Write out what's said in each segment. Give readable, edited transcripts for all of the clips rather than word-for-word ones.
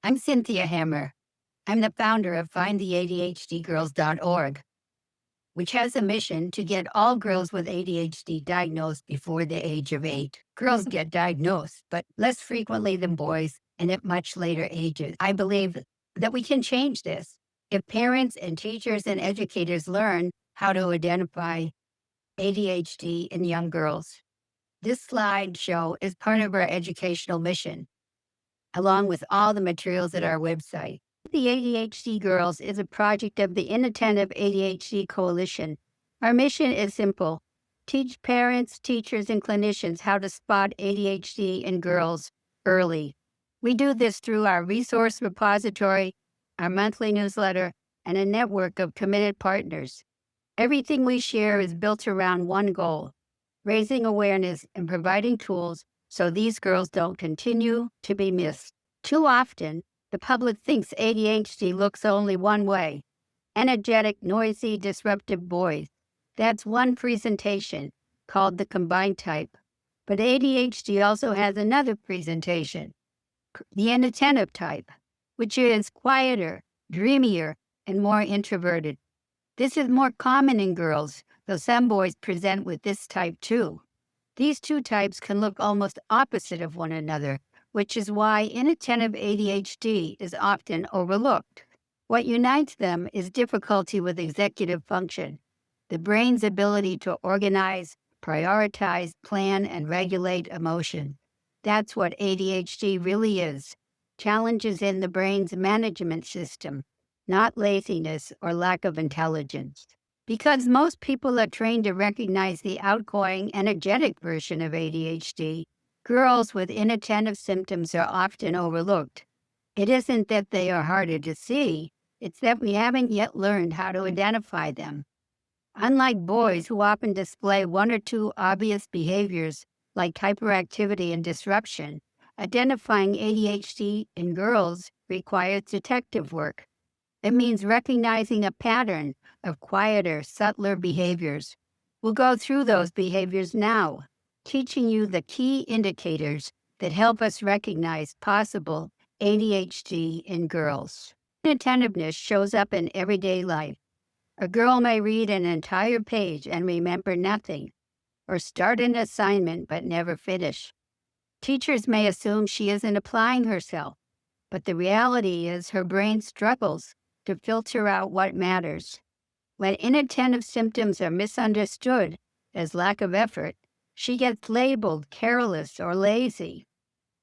I'm Cynthia Hammer. I'm the founder of FINDtheADHDgirls.org, which has a mission to get all girls with ADHD diagnosed before the age of 8. Girls get diagnosed, but less frequently than boys and at much later ages. I believe that we can change this if parents and teachers and educators learn how to identify ADHD in young girls. This slideshow is part of our educational mission, along with all the materials at our website. The ADHD Girls is a project of the Inattentive ADHD Coalition. Our mission is simple: teach parents, teachers, and clinicians how to spot ADHD in girls early. We do this through our resource repository, our monthly newsletter, and a network of committed partners. Everything we share is built around one goal: raising awareness and providing tools so these girls don't continue to be missed. Too often, the public thinks ADHD looks only one way: energetic, noisy, disruptive boys. That's one presentation, called the combined type. But ADHD also has another presentation, the inattentive type, which is quieter, dreamier, and more introverted. This is more common in girls, though some boys present with this type too. These two types can look almost opposite of one another, which is why inattentive ADHD is often overlooked. What unites them is difficulty with executive function, the brain's ability to organize, prioritize, plan, and regulate emotion. That's what ADHD really is: challenges in the brain's management system, not laziness or lack of intelligence. Because most people are trained to recognize the outgoing, energetic version of ADHD, girls with inattentive symptoms are often overlooked. It isn't that they are harder to see, it's that we haven't yet learned how to identify them. Unlike boys, who often display one or two obvious behaviors like hyperactivity and disruption, identifying ADHD in girls requires detective work. It means recognizing a pattern of quieter, subtler behaviors. We'll go through those behaviors now, teaching you the key indicators that help us recognize possible ADHD in girls. Inattentiveness shows up in everyday life. A girl may read an entire page and remember nothing, or start an assignment but never finish. Teachers may assume she isn't applying herself, but the reality is her brain struggles to filter out what matters. When inattentive symptoms are misunderstood as lack of effort, she gets labeled careless or lazy.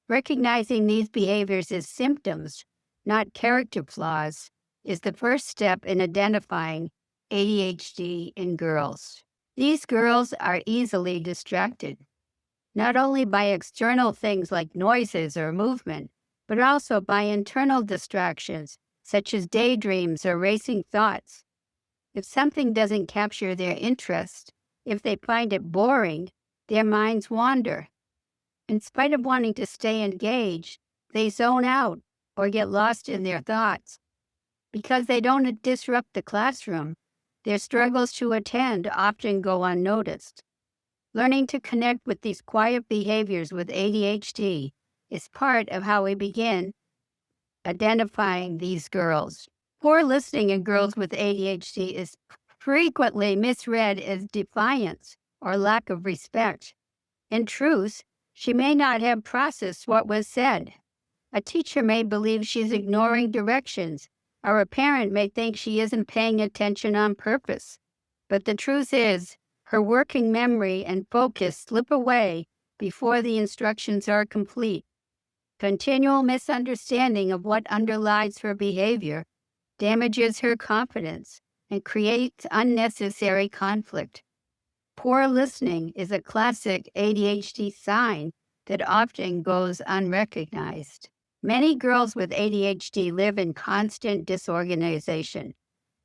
Recognizing these behaviors as symptoms, not character flaws, is the first step in identifying ADHD in girls. These girls are easily distracted, not only by external things like noises or movement, but also by internal distractions such as daydreams or racing thoughts. If something doesn't capture their interest, if they find it boring, their minds wander. In spite of wanting to stay engaged, they zone out or get lost in their thoughts. Because they don't disrupt the classroom, their struggles to attend often go unnoticed. Learning to connect with these quiet behaviors with ADHD is part of how we begin identifying these girls. Poor listening in girls with ADHD is frequently misread as defiance or lack of respect. In truth, she may not have processed what was said. A teacher may believe she's ignoring directions, or a parent may think she isn't paying attention on purpose. But the truth is, her working memory and focus slip away before the instructions are complete. Continual misunderstanding of what underlies her behavior damages her confidence and creates unnecessary conflict. Poor listening is a classic ADHD sign that often goes unrecognized. Many girls with ADHD live in constant disorganization.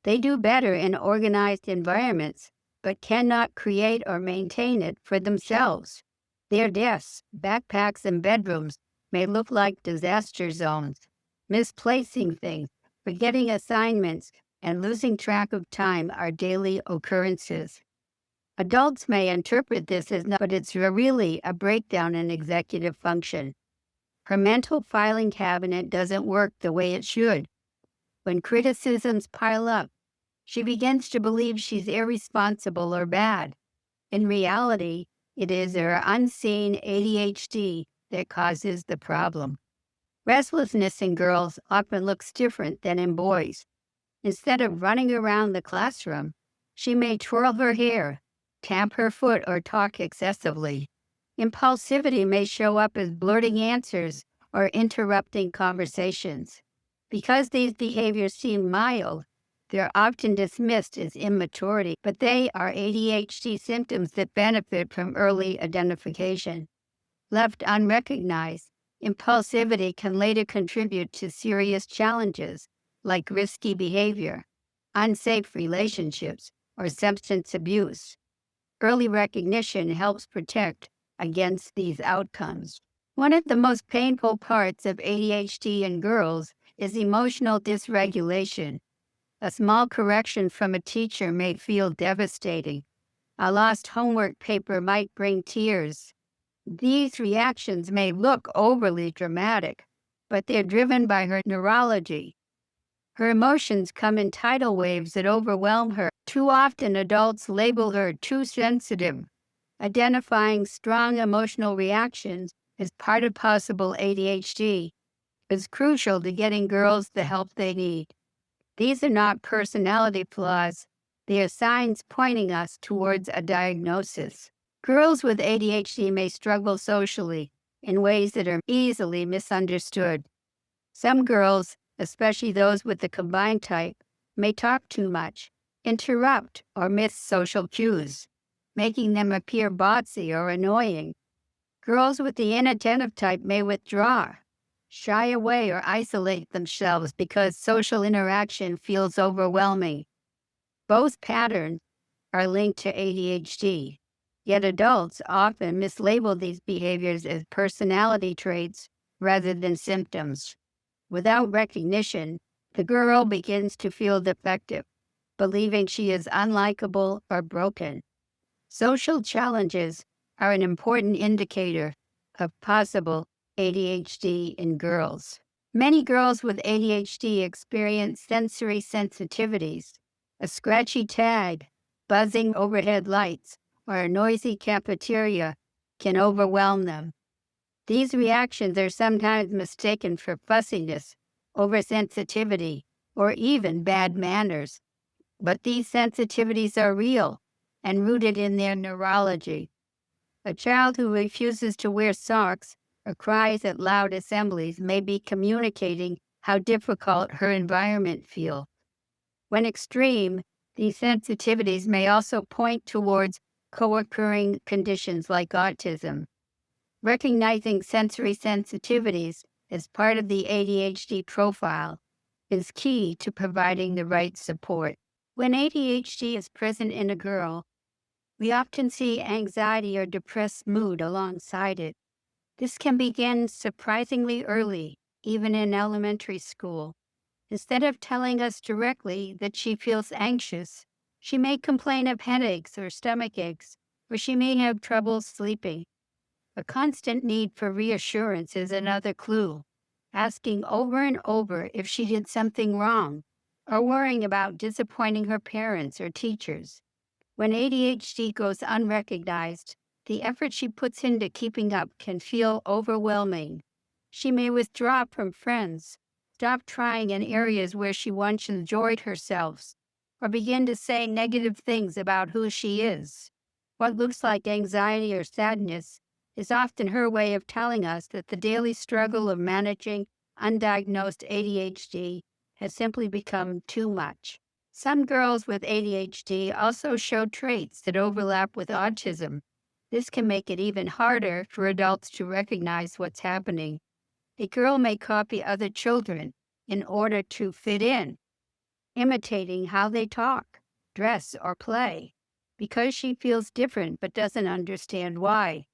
They do better in organized environments, but cannot create or maintain it for themselves. Their desks, backpacks, and bedrooms may look like disaster zones. Misplacing things, forgetting assignments, and losing track of time are daily occurrences. Adults may interpret this as but it's really a breakdown in executive function. Her mental filing cabinet doesn't work the way it should. When criticisms pile up, she begins to believe she's irresponsible or bad. In reality, it is her unseen ADHD that causes the problem. Restlessness in girls often looks different than in boys. Instead of running around the classroom, she may twirl her hair, tap her foot, or talk excessively. Impulsivity may show up as blurting answers or interrupting conversations. Because these behaviors seem mild, they're often dismissed as immaturity, but they are ADHD symptoms that benefit from early identification. Left unrecognized, impulsivity can later contribute to serious challenges like risky behavior, unsafe relationships, or substance abuse. Early recognition helps protect against these outcomes. One of the most painful parts of ADHD in girls is emotional dysregulation. A small correction from a teacher may feel devastating. A lost homework paper might bring tears. These reactions may look overly dramatic, but they're driven by her neurology. Her emotions come in tidal waves that overwhelm her. Too often, adults label her too sensitive. Identifying strong emotional reactions as part of possible ADHD is crucial to getting girls the help they need. These are not personality flaws. They are signs pointing us towards a diagnosis. Girls with ADHD may struggle socially in ways that are easily misunderstood. Some girls, especially those with the combined type, may talk too much, interrupt, or miss social cues, making them appear bossy or annoying. Girls with the inattentive type may withdraw, shy away, or isolate themselves because social interaction feels overwhelming. Both patterns are linked to ADHD, yet adults often mislabel these behaviors as personality traits rather than symptoms. Without recognition, the girl begins to feel defective, believing she is unlikable or broken. Social challenges are an important indicator of possible ADHD in girls. Many girls with ADHD experience sensory sensitivities. A scratchy tag, buzzing overhead lights, or a noisy cafeteria can overwhelm them. These reactions are sometimes mistaken for fussiness, oversensitivity, or even bad manners. But these sensitivities are real and rooted in their neurology. A child who refuses to wear socks or cries at loud assemblies may be communicating how difficult her environment feels. When extreme, these sensitivities may also point towards co-occurring conditions like autism. Recognizing sensory sensitivities as part of the ADHD profile is key to providing the right support. When ADHD is present in a girl, we often see anxiety or depressed mood alongside it. This can begin surprisingly early, even in elementary school. Instead of telling us directly that she feels anxious, she may complain of headaches or stomach aches, or she may have trouble sleeping. A constant need for reassurance is another clue, asking over and over if she did something wrong, or worrying about disappointing her parents or teachers. When ADHD goes unrecognized, the effort she puts into keeping up can feel overwhelming. She may withdraw from friends, stop trying in areas where she once enjoyed herself, or begin to say negative things about who she is. What looks like anxiety or sadness is often her way of telling us that the daily struggle of managing undiagnosed ADHD has simply become too much. Some girls with ADHD also show traits that overlap with autism. This can make it even harder for adults to recognize what's happening. A girl may copy other children in order to fit in, imitating how they talk, dress, or play, because she feels different but doesn't understand why.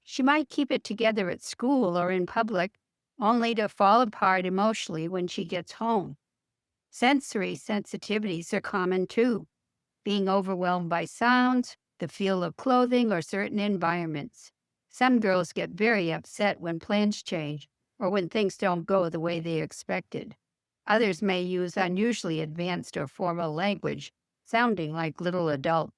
She might keep it together at school or in public, only to fall apart emotionally when she gets home. Sensory sensitivities are common too, being overwhelmed by sounds, the feel of clothing, or certain environments. Some girls get very upset when plans change, or when things don't go the way they expected. Others may use unusually advanced or formal language, sounding like little adults.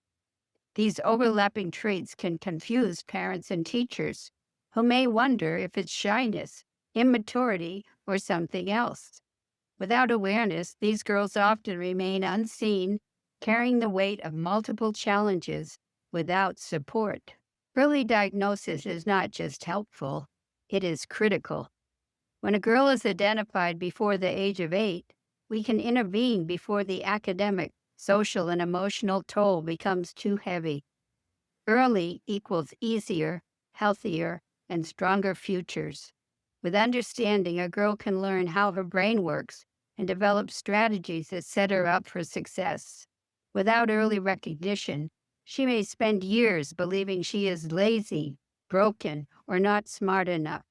These overlapping traits can confuse parents and teachers, who may wonder if it's shyness, immaturity, or something else. Without awareness, these girls often remain unseen, carrying the weight of multiple challenges without support. Early diagnosis is not just helpful, it is critical. When a girl is identified before the age of 8, we can intervene before the academic, social, and emotional toll becomes too heavy. Early equals easier, healthier, and stronger futures. With understanding, a girl can learn how her brain works and develop strategies that set her up for success. Without early recognition, she may spend years believing she is lazy, broken, or not smart enough.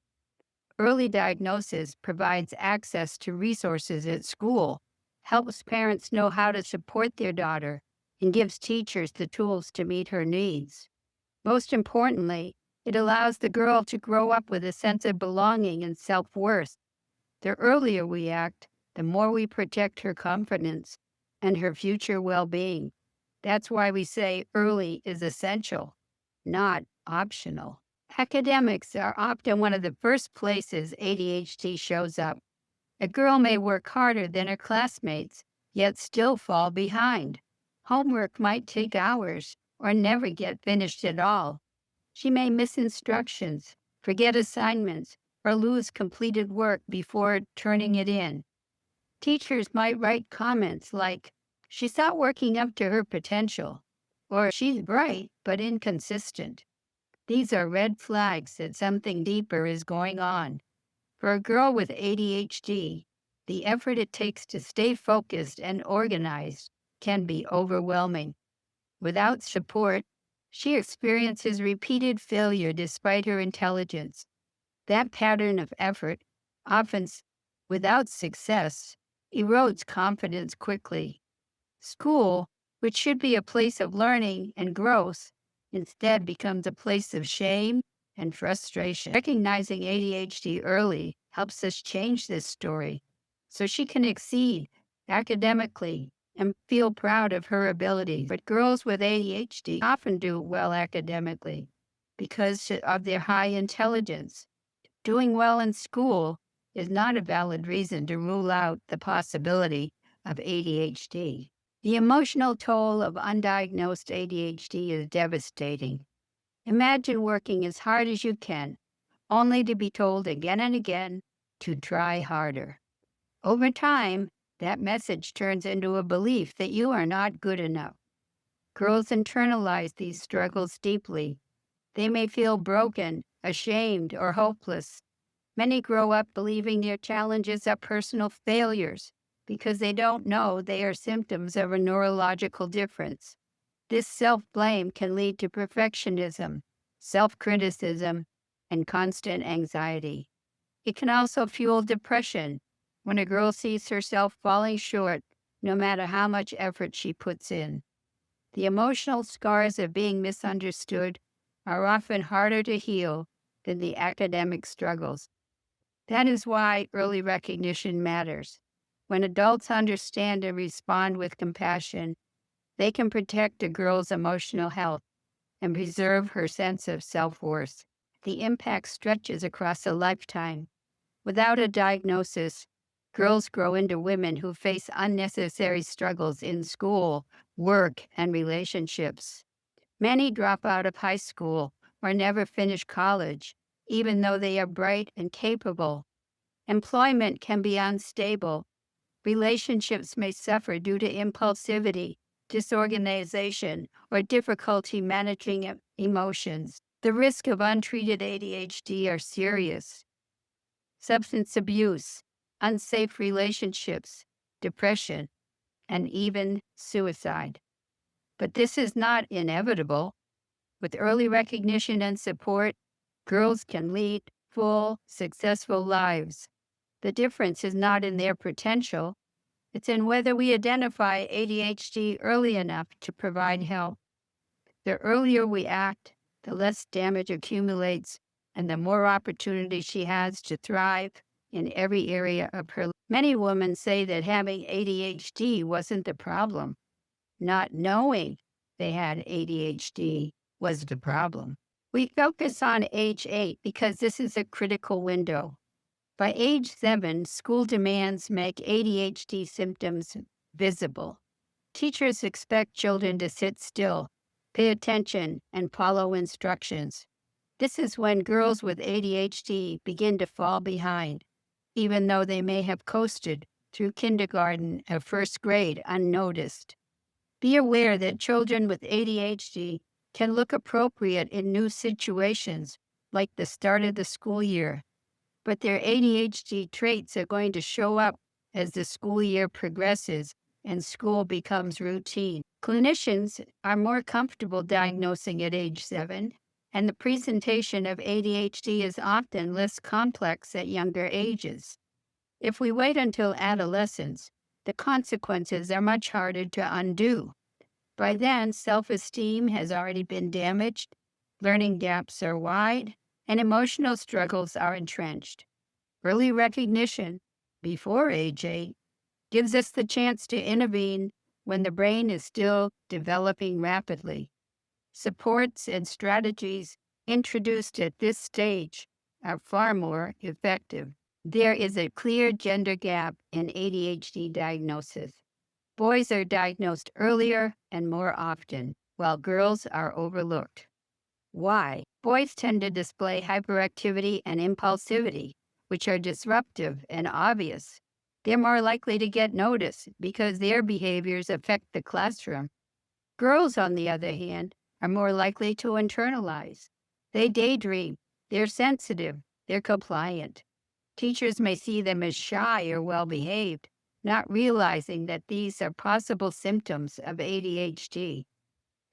Early diagnosis provides access to resources at school, helps parents know how to support their daughter, and gives teachers the tools to meet her needs. Most importantly, it allows the girl to grow up with a sense of belonging and self-worth. The earlier we act, the more we protect her confidence and her future well-being. That's why we say early is essential, not optional. Academics are often one of the first places ADHD shows up. A girl may work harder than her classmates, yet still fall behind. Homework might take hours or never get finished at all. She may miss instructions, forget assignments, or lose completed work before turning it in. Teachers might write comments like, "She's not working up to her potential," or "She's bright but inconsistent." These are red flags that something deeper is going on. For a girl with ADHD, the effort it takes to stay focused and organized can be overwhelming. Without support, she experiences repeated failure despite her intelligence. That pattern of effort, often without success, erodes confidence quickly. School, which should be a place of learning and growth, instead becomes a place of shame and frustration. Recognizing ADHD early helps us change this story so she can exceed academically and feel proud of her ability. But girls with ADHD often do well academically because of their high intelligence. Doing well in school is not a valid reason to rule out the possibility of ADHD. The emotional toll of undiagnosed ADHD is devastating. Imagine working as hard as you can, only to be told again and again to try harder. Over time, that message turns into a belief that you are not good enough. Girls internalize these struggles deeply. They may feel broken, ashamed, or hopeless. Many grow up believing their challenges are personal failures because they don't know they are symptoms of a neurological difference. This self-blame can lead to perfectionism, self-criticism, and constant anxiety. It can also fuel depression when a girl sees herself falling short no matter how much effort she puts in. The emotional scars of being misunderstood are often harder to heal than the academic struggles. That is why early recognition matters. When adults understand and respond with compassion, they can protect a girl's emotional health and preserve her sense of self-worth. The impact stretches across a lifetime. Without a diagnosis, girls grow into women who face unnecessary struggles in school, work, and relationships. Many drop out of high school or never finish college, even though they are bright and capable. Employment can be unstable. Relationships may suffer due to impulsivity, disorganization, or difficulty managing emotions. The risk of untreated ADHD are serious. Substance abuse, unsafe relationships, depression, and even suicide. But this is not inevitable. With early recognition and support, girls can lead full, successful lives. The difference is not in their potential, it's in whether we identify ADHD early enough to provide help. The earlier we act, the less damage accumulates and the more opportunity she has to thrive in every area of her life. Many women say that having ADHD wasn't the problem. Not knowing they had ADHD was the problem. We focus on age 8 because this is a critical window. By age 7, school demands make ADHD symptoms visible. Teachers expect children to sit still, pay attention, and follow instructions. This is when girls with ADHD begin to fall behind, even though they may have coasted through kindergarten or first grade unnoticed. Be aware that children with ADHD can look appropriate in new situations, like the start of the school year, but their ADHD traits are going to show up as the school year progresses and school becomes routine. Clinicians are more comfortable diagnosing at age 7, and the presentation of ADHD is often less complex at younger ages. If we wait until adolescence, the consequences are much harder to undo. By then, self-esteem has already been damaged, learning gaps are wide, and emotional struggles are entrenched. Early recognition, before age 8, gives us the chance to intervene when the brain is still developing rapidly. Supports and strategies introduced at this stage are far more effective. There is a clear gender gap in ADHD diagnosis. Boys are diagnosed earlier and more often, while girls are overlooked. Why? Boys tend to display hyperactivity and impulsivity, which are disruptive and obvious. They're more likely to get noticed because their behaviors affect the classroom. Girls, on the other hand, are more likely to internalize. They daydream, they're sensitive, they're compliant. Teachers may see them as shy or well-behaved, not realizing that these are possible symptoms of ADHD.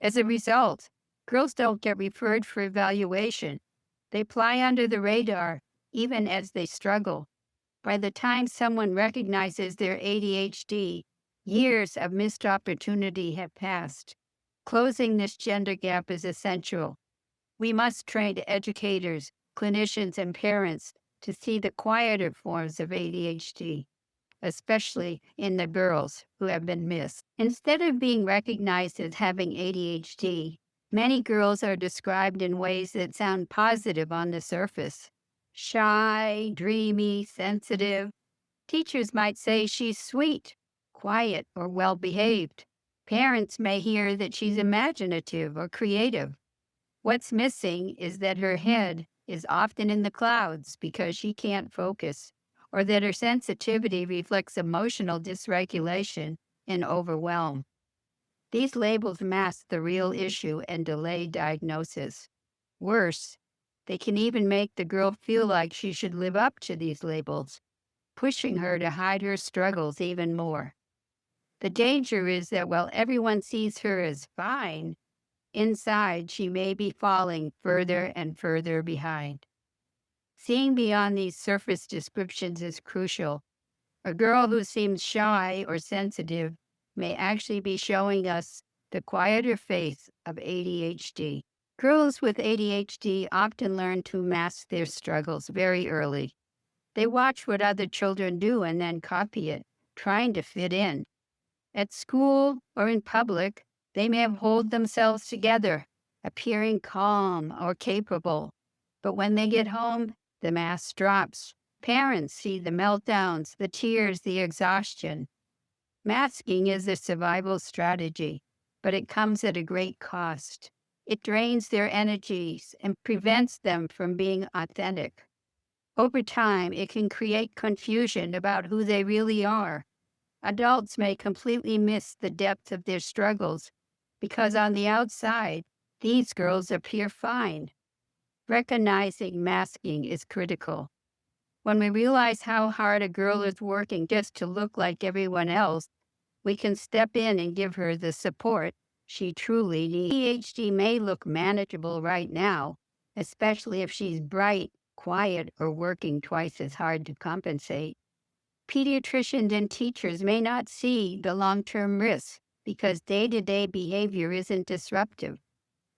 As a result, girls don't get referred for evaluation. They fly under the radar, even as they struggle. By the time someone recognizes their ADHD, years of missed opportunity have passed. Closing this gender gap is essential. We must train educators, clinicians, and parents to see the quieter forms of ADHD, especially in the girls who have been missed. Instead of being recognized as having ADHD, many girls are described in ways that sound positive on the surface. Shy, dreamy, sensitive. Teachers might say she's sweet, quiet, or well-behaved. Parents may hear that she's imaginative or creative. What's missing is that her head is often in the clouds because she can't focus, or that her sensitivity reflects emotional dysregulation and overwhelm. These labels mask the real issue and delay diagnosis. Worse, they can even make the girl feel like she should live up to these labels, pushing her to hide her struggles even more. The danger is that while everyone sees her as fine, inside she may be falling further and further behind. Seeing beyond these surface descriptions is crucial. A girl who seems shy or sensitive may actually be showing us the quieter face of ADHD. Girls with ADHD often learn to mask their struggles very early. They watch what other children do and then copy it, trying to fit in. At school or in public, they may hold themselves together, appearing calm or capable. But when they get home, the mask drops. Parents see the meltdowns, the tears, the exhaustion. Masking is a survival strategy, but it comes at a great cost. It drains their energies and prevents them from being authentic. Over time, it can create confusion about who they really are. Adults may completely miss the depth of their struggles because on the outside, these girls appear fine. Recognizing masking is critical. When we realize how hard a girl is working just to look like everyone else, we can step in and give her the support she truly needs. ADHD may look manageable right now, especially if she's bright, quiet, or working twice as hard to compensate. Pediatricians and teachers may not see the long-term risks because day-to-day behavior isn't disruptive,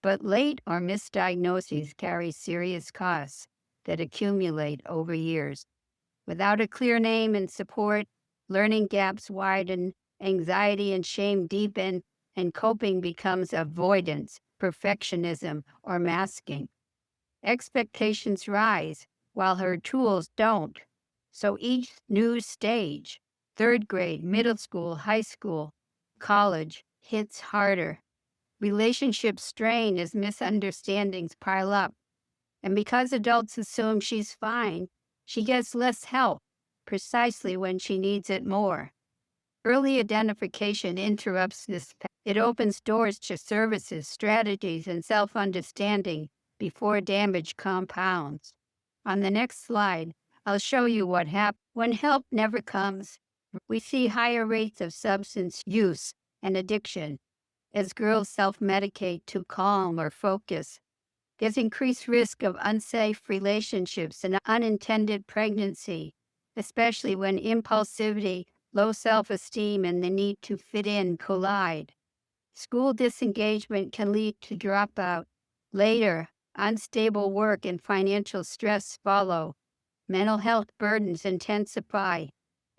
but late or missed diagnoses carry serious costs. that accumulate over years. Without a clear name and support, learning gaps widen, anxiety and shame deepen, and coping becomes avoidance, perfectionism, or masking. Expectations rise while her tools don't. So each new stage, third grade, middle school, high school, college, hits harder. Relationships strain as misunderstandings pile up. And because adults assume she's fine, she gets less help precisely when she needs it more. Early identification interrupts this. It opens doors to services, strategies, and self understanding before damage compounds. On the next slide, I'll show you what happens when help never comes. We see higher rates of substance use and addiction as girls self medicate to calm or focus. There's increased risk of unsafe relationships and unintended pregnancy, especially when impulsivity, low self-esteem, and the need to fit in collide. School disengagement can lead to dropout. Later, unstable work and financial stress follow. Mental health burdens intensify.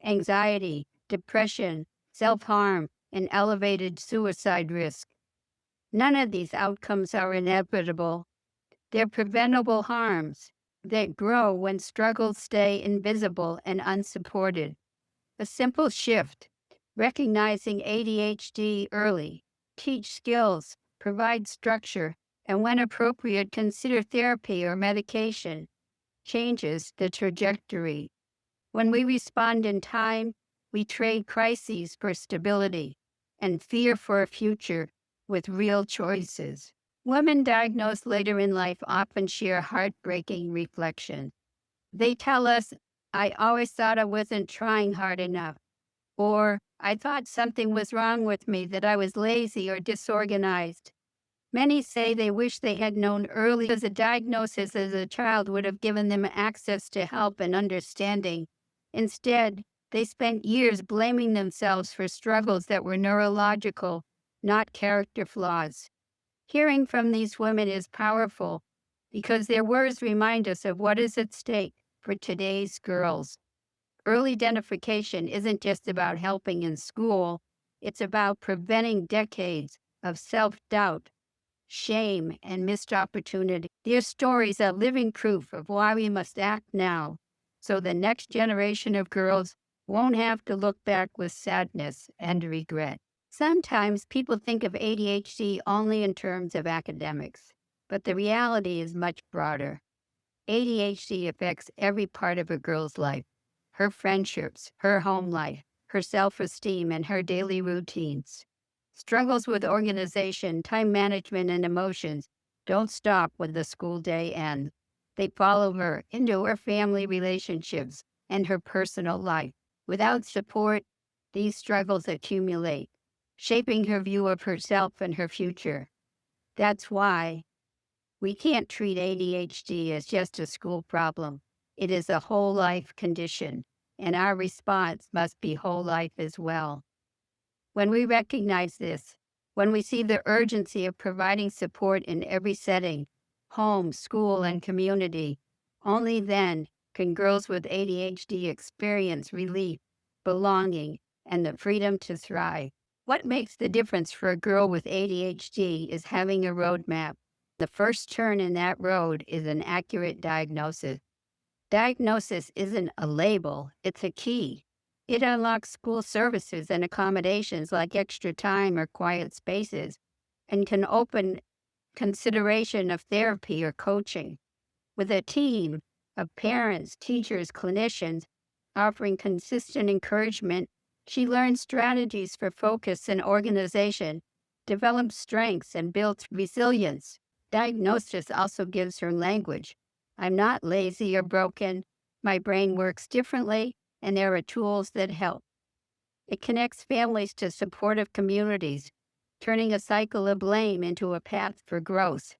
Anxiety, depression, self-harm, and elevated suicide risk. None of these outcomes are inevitable. They're preventable harms that grow when struggles stay invisible and unsupported. A simple shift, recognizing ADHD early, teach skills, provide structure, and when appropriate, consider therapy or medication, changes the trajectory. When we respond in time, we trade crises for stability and fear for a future with real choices. Women diagnosed later in life often share heartbreaking reflections. They tell us, I always thought I wasn't trying hard enough, or I thought something was wrong with me, that I was lazy or disorganized. Many say they wish they had known early because a diagnosis as a child would have given them access to help and understanding. Instead, they spent years blaming themselves for struggles that were neurological, not character flaws. Hearing from these women is powerful because their words remind us of what is at stake for today's girls. Early identification isn't just about helping in school, it's about preventing decades of self-doubt, shame, and missed opportunity. Their stories are living proof of why we must act now so the next generation of girls won't have to look back with sadness and regret. Sometimes people think of ADHD only in terms of academics, but the reality is much broader. ADHD affects every part of a girl's life, her friendships, her home life, her self-esteem, and her daily routines. Struggles with organization, time management, and emotions don't stop when the school day ends. They follow her into her family relationships and her personal life. Without support, these struggles accumulate, shaping her view of herself and her future. That's why we can't treat ADHD as just a school problem. It is a whole life condition, and our response must be whole life as well. When we recognize this, when we see the urgency of providing support in every setting, home, school, and community, only then can girls with ADHD experience relief, belonging, and the freedom to thrive. What makes the difference for a girl with ADHD is having a roadmap. The first turn in that road is an accurate diagnosis. Diagnosis isn't a label, it's a key. It unlocks school services and accommodations like extra time or quiet spaces, and can open consideration of therapy or coaching. With a team of parents, teachers, clinicians offering consistent encouragement, she learns strategies for focus and organization, develops strengths, and builds resilience. Diagnosis also gives her language. I'm not lazy or broken. My brain works differently, and there are tools that help. It connects families to supportive communities, turning a cycle of blame into a path for growth.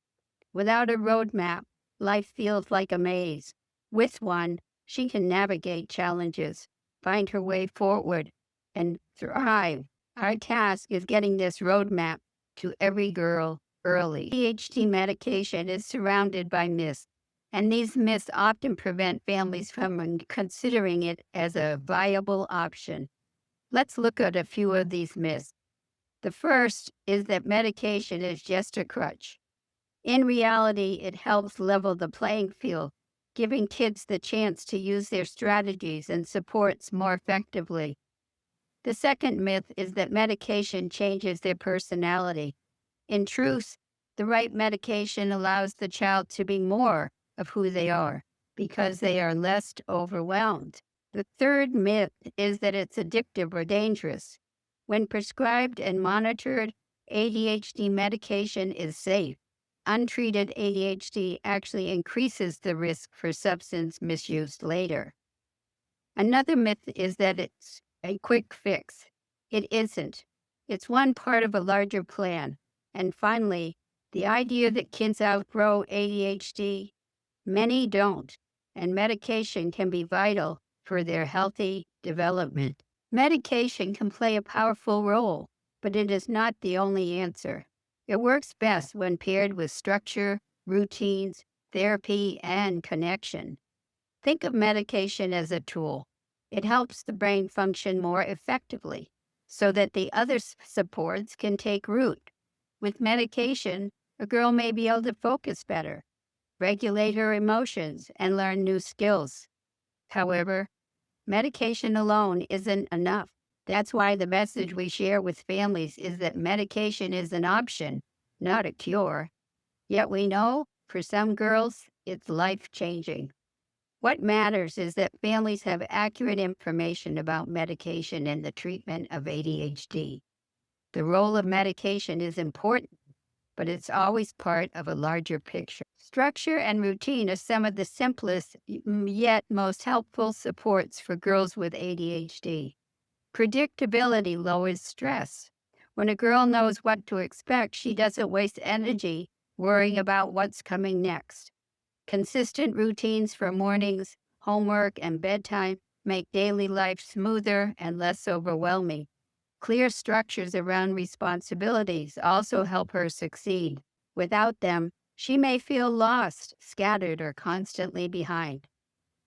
Without a roadmap, life feels like a maze. With one, she can navigate challenges, find her way forward, and thrive. Our task is getting this roadmap to every girl early. ADHD medication is surrounded by myths. And these myths often prevent families from considering it as a viable option. Let's look at a few of these myths. The first is that medication is just a crutch. In reality, it helps level the playing field, giving kids the chance to use their strategies and supports more effectively. The second myth is that medication changes their personality. In truth, the right medication allows the child to be more of who they are because they are less overwhelmed. The third myth is that it's addictive or dangerous. When prescribed and monitored, ADHD medication is safe. Untreated ADHD actually increases the risk for substance misuse later. Another myth is that it's a quick fix. It isn't. It's one part of a larger plan. And finally, the idea that kids outgrow ADHD, many don't, and medication can be vital for their healthy development. Medication can play a powerful role, but it is not the only answer. It works best when paired with structure, routines, therapy, and connection. Think of medication as a tool. It helps the brain function more effectively so that the other supports can take root. With medication, a girl may be able to focus better, regulate her emotions, and learn new skills. However, medication alone isn't enough. That's why the message we share with families is that medication is an option, not a cure. Yet we know for some girls, it's life-changing. What matters is that families have accurate information about medication and the treatment of ADHD. The role of medication is important, but it's always part of a larger picture. Structure and routine are some of the simplest yet most helpful supports for girls with ADHD. Predictability lowers stress. When a girl knows what to expect, she doesn't waste energy worrying about what's coming next. Consistent routines for mornings, homework, and bedtime make daily life smoother and less overwhelming. Clear structures around responsibilities also help her succeed. Without them, she may feel lost, scattered, or constantly behind.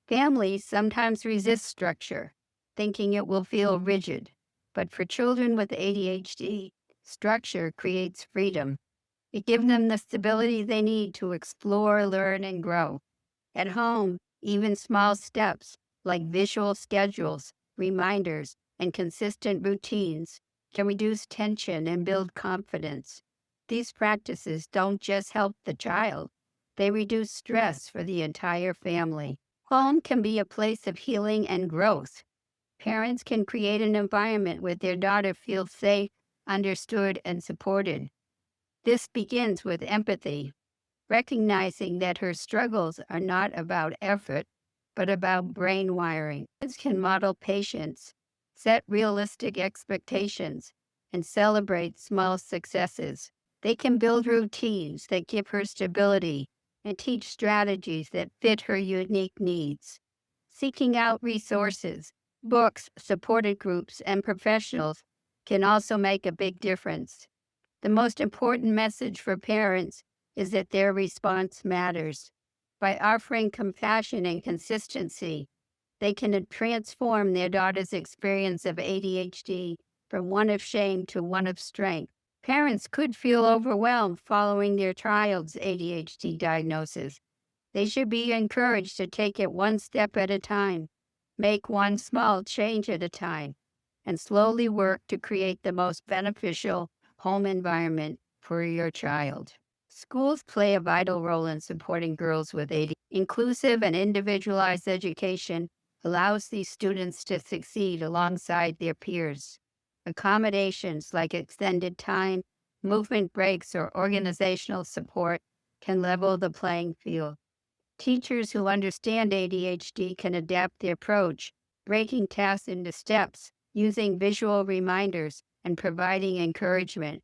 Families sometimes resist structure, thinking it will feel rigid. But for children with ADHD, structure creates freedom. It gives them the stability they need to explore, learn, and grow. At home, even small steps like visual schedules, reminders, and consistent routines can reduce tension and build confidence. These practices don't just help the child, they reduce stress for the entire family. Home can be a place of healing and growth. Parents can create an environment where their daughter feels safe, understood, and supported. This begins with empathy, recognizing that her struggles are not about effort, but about brain wiring. Kids can model patience, set realistic expectations, and celebrate small successes. They can build routines that give her stability and teach strategies that fit her unique needs. Seeking out resources, books, supported groups, and professionals can also make a big difference. The most important message for parents is that their response matters. By offering compassion and consistency, they can transform their daughter's experience of ADHD from one of shame to one of strength. Parents could feel overwhelmed following their child's ADHD diagnosis. They should be encouraged to take it one step at a time, make one small change at a time, and slowly work to create the most beneficial home environment for your child. Schools play a vital role in supporting girls with ADHD. Inclusive and individualized education allows these students to succeed alongside their peers. Accommodations like extended time, movement breaks, or organizational support can level the playing field. Teachers who understand ADHD can adapt the approach, breaking tasks into steps, using visual reminders, and providing encouragement.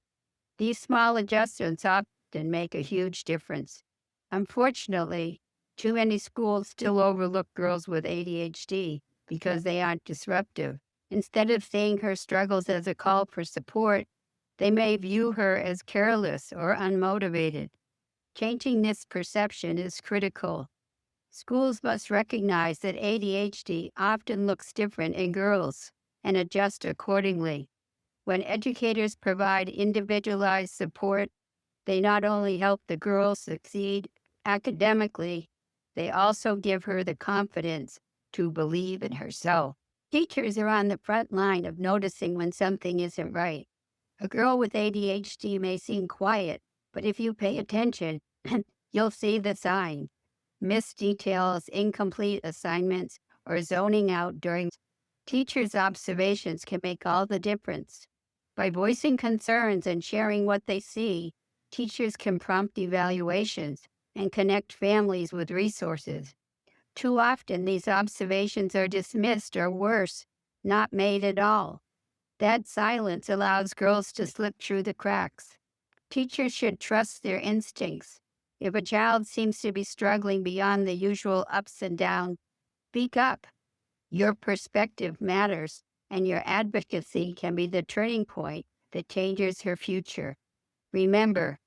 These small adjustments often make a huge difference. Unfortunately, too many schools still overlook girls with ADHD because they aren't disruptive. Instead of seeing her struggles as a call for support, they may view her as careless or unmotivated. Changing this perception is critical. Schools must recognize that ADHD often looks different in girls and adjust accordingly. When educators provide individualized support, they not only help the girl succeed academically, they also give her the confidence to believe in herself. Teachers are on the front line of noticing when something isn't right. A girl with ADHD may seem quiet, but if you pay attention, you'll see the signs. Missed details, incomplete assignments, or zoning out during teachers' observations can make all the difference. By voicing concerns and sharing what they see, teachers can prompt evaluations and connect families with resources. Too often, these observations are dismissed or worse, not made at all. That silence allows girls to slip through the cracks. Teachers should trust their instincts. If a child seems to be struggling beyond the usual ups and downs, speak up. Your perspective matters, and your advocacy can be the turning point that changes her future. Remember,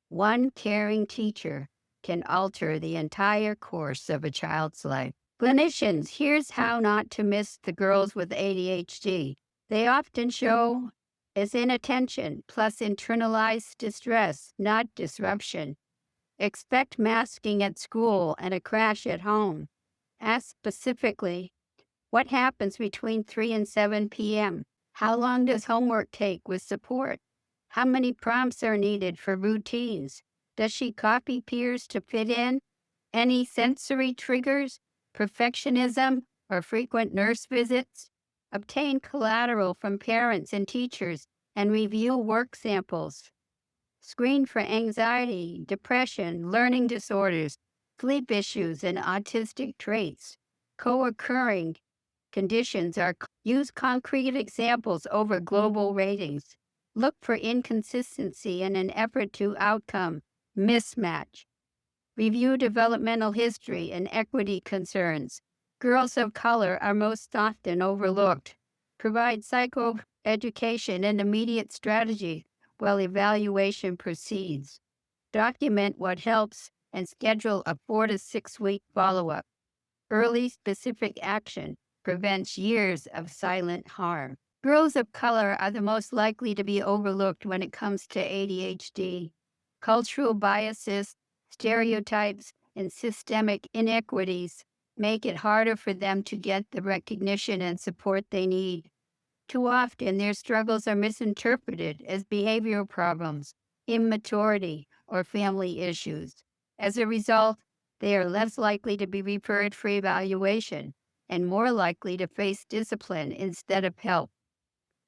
one caring teacher can alter the entire course of a child's life. Clinicians, here's how not to miss the girls with ADHD. They often show as inattention plus internalized distress, not disruption. Expect masking at school and a crash at home. Ask specifically, what happens between 3 and 7 p.m.? How long does homework take with support? How many prompts are needed for routines? Does she copy peers to fit in? Any sensory triggers, perfectionism, or frequent nurse visits? Obtain collateral from parents and teachers and review work samples. Screen for anxiety, depression, learning disorders, sleep issues, and autistic traits. Co-occurring conditions are use concrete examples over global ratings. Look for inconsistency in an effort to outcome mismatch. Review developmental history and equity concerns. Girls of color are most often overlooked. Provide psychoeducation and immediate strategy while evaluation proceeds. Document what helps and schedule a 4 to 6 week follow-up. Early specific action prevents years of silent harm. Girls of color are the most likely to be overlooked when it comes to ADHD. Cultural biases, stereotypes, and systemic inequities make it harder for them to get the recognition and support they need. Too often, their struggles are misinterpreted as behavioral problems, immaturity, or family issues. As a result, they are less likely to be referred for evaluation and more likely to face discipline instead of help.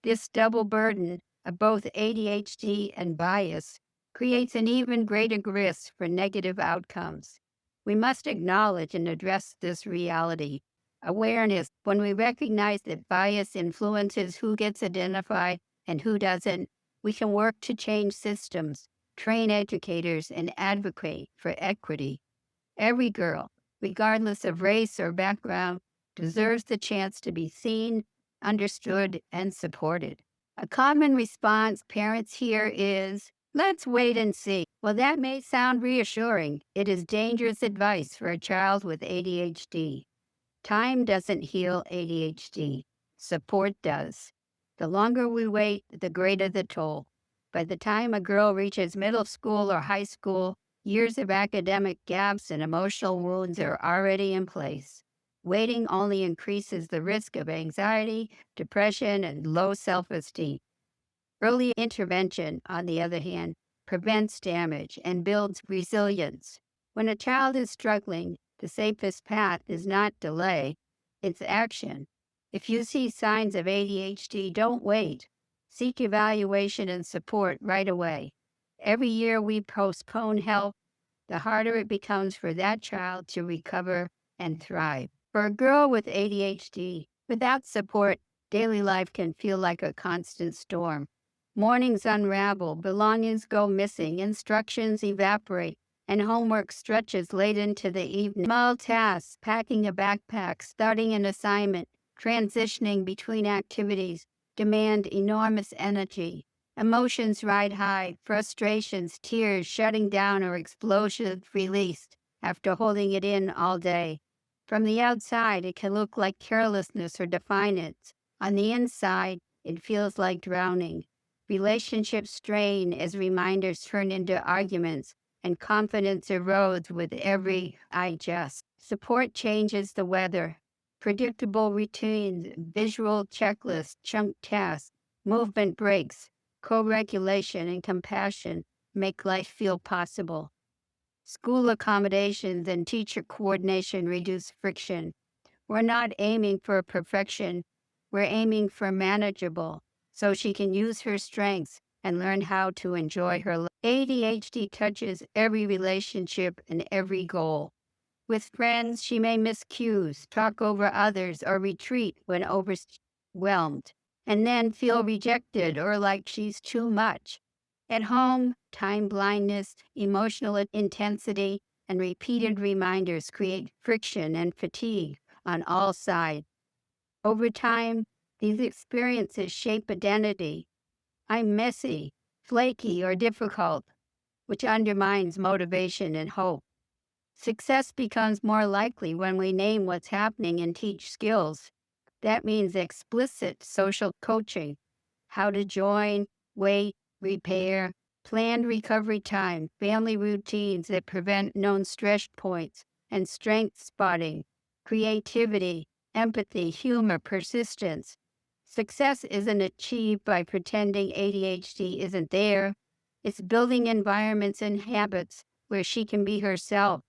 This double burden of both ADHD and bias creates an even greater risk for negative outcomes. We must acknowledge and address this reality. Awareness, when we recognize that bias influences who gets identified and who doesn't, we can work to change systems, train educators, and advocate for equity. Every girl, regardless of race or background, deserves the chance to be seen, understood, and supported. A common response parents hear is, let's wait and see. While that may sound reassuring, it is dangerous advice for a child with ADHD. Time doesn't heal ADHD. Support does. The longer we wait, the greater the toll. By the time a girl reaches middle school or high school, years of academic gaps and emotional wounds are already in place. Waiting only increases the risk of anxiety, depression, and low self-esteem. Early intervention, on the other hand, prevents damage and builds resilience. When a child is struggling, the safest path is not delay, it's action. If you see signs of ADHD, don't wait. Seek evaluation and support right away. Every year we postpone help, the harder it becomes for that child to recover and thrive. For a girl with ADHD, without support, daily life can feel like a constant storm. Mornings unravel, belongings go missing, instructions evaporate, and homework stretches late into the evening. Small tasks, packing a backpack, starting an assignment, transitioning between activities, demand enormous energy. Emotions ride high, frustrations, tears, shutting down, or explosions released. after holding it in all day. From the outside, it can look like carelessness or defiance. On the inside, it feels like drowning. Relationships strain as reminders turn into arguments, and confidence erodes with every "I just." Support changes the weather. Predictable routines, visual checklists, chunk tasks, movement breaks, co-regulation, and compassion make life feel possible. School accommodations and teacher coordination reduce friction. We're not aiming for perfection, we're aiming for manageable, so she can use her strengths and learn how to enjoy her life. ADHD touches every relationship and every goal. With friends, she may miss cues, talk over others, or retreat when overwhelmed, and then feel rejected or like she's too much. At home, time blindness, emotional intensity, and repeated reminders create friction and fatigue on all sides. Over time, these experiences shape identity. I'm messy, flaky, or difficult, which undermines motivation and hope. Success becomes more likely when we name what's happening and teach skills. That means explicit social coaching, how to join, wait, repair, planned recovery time, family routines that prevent known stress points, and strength spotting, creativity, empathy, humor, persistence. Success isn't achieved by pretending ADHD isn't there. It's building environments and habits where she can be herself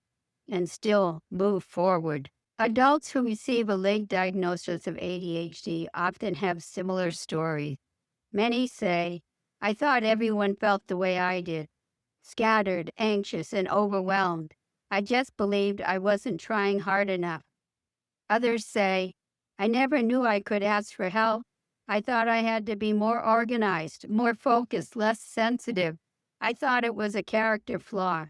and still move forward. Adults who receive a late diagnosis of ADHD often have similar stories. Many say, I thought everyone felt the way I did, scattered, anxious, and overwhelmed. I just believed I wasn't trying hard enough. Others say, I never knew I could ask for help. I thought I had to be more organized, more focused, less sensitive. I thought it was a character flaw.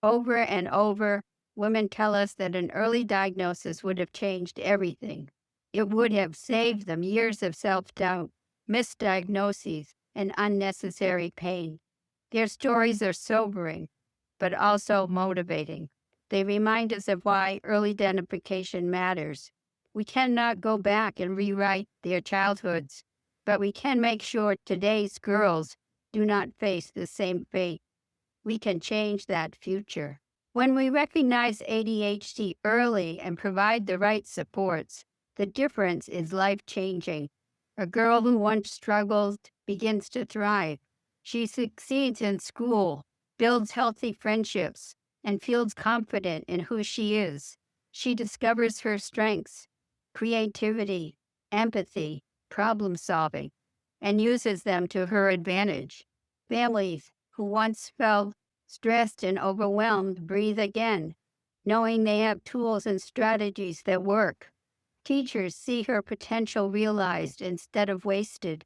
Over and over, women tell us that an early diagnosis would have changed everything. It would have saved them years of self-doubt, misdiagnoses, and unnecessary pain. Their stories are sobering, but also motivating. They remind us of why early identification matters. We cannot go back and rewrite their childhoods, but we can make sure today's girls do not face the same fate. We can change that future. When we recognize ADHD early and provide the right supports, the difference is life-changing. A girl who once struggled begins to thrive. She succeeds in school, builds healthy friendships, and feels confident in who she is. She discovers her strengths, creativity, empathy, problem solving, and uses them to her advantage. Families who once felt stressed and overwhelmed breathe again, knowing they have tools and strategies that work. Teachers see her potential realized instead of wasted,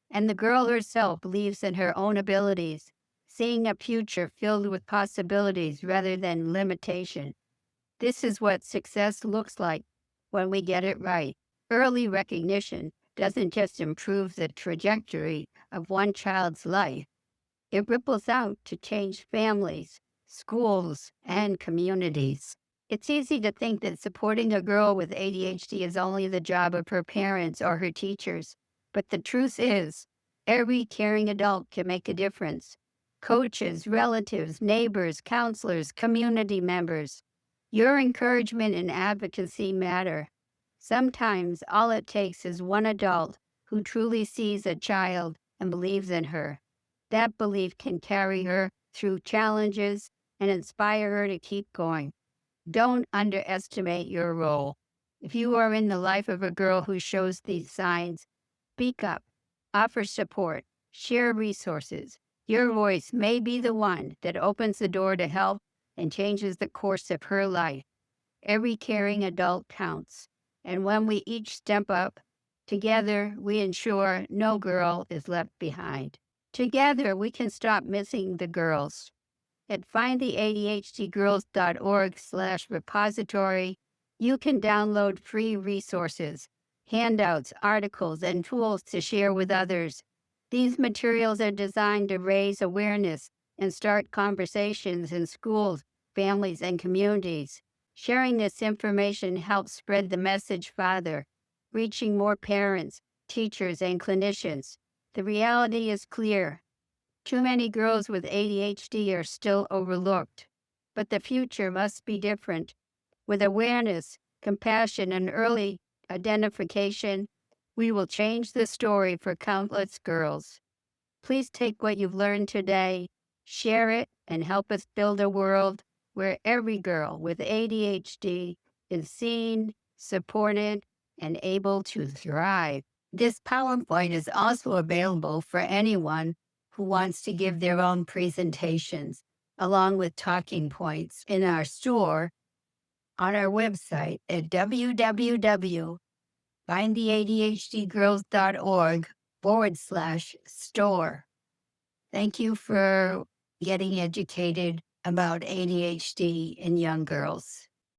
and the girl herself believes in her own abilities, seeing a future filled with possibilities rather than limitation. This is what success looks like when we get it right. Early recognition doesn't just improve the trajectory of one child's life, it ripples out to change families, schools, and communities. It's easy to think that supporting a girl with ADHD is only the job of her parents or her teachers, but the truth is, every caring adult can make a difference. Coaches, relatives, neighbors, counselors, community members. Your encouragement and advocacy matter. Sometimes all it takes is one adult who truly sees a child and believes in her. That belief can carry her through challenges and inspire her to keep going. Don't underestimate your role. If you are in the life of a girl who shows these signs, speak up, offer support, share resources. Your voice may be the one that opens the door to help and changes the course of her life. Every caring adult counts. And when we each step up, together we ensure no girl is left behind. Together we can stop missing the girls. At FINDtheADHDgirls.org/repository, you can download free resources, handouts, articles, and tools to share with others. These materials are designed to raise awareness and start conversations in schools, families, and communities. Sharing this information helps spread the message farther, reaching more parents, teachers, and clinicians. The reality is clear. Too many girls with ADHD are still overlooked. But the future must be different. With awareness, compassion, and early identification, we will change the story for countless girls. Please take what you've learned today, share it, and help us build a world where every girl with ADHD is seen, supported, and able to thrive. This PowerPoint is also available for anyone who wants to give their own presentations, along with talking points in our store on our website at www.findtheadhdgirls.org/store. Thank you for getting educated about ADHD in young girls.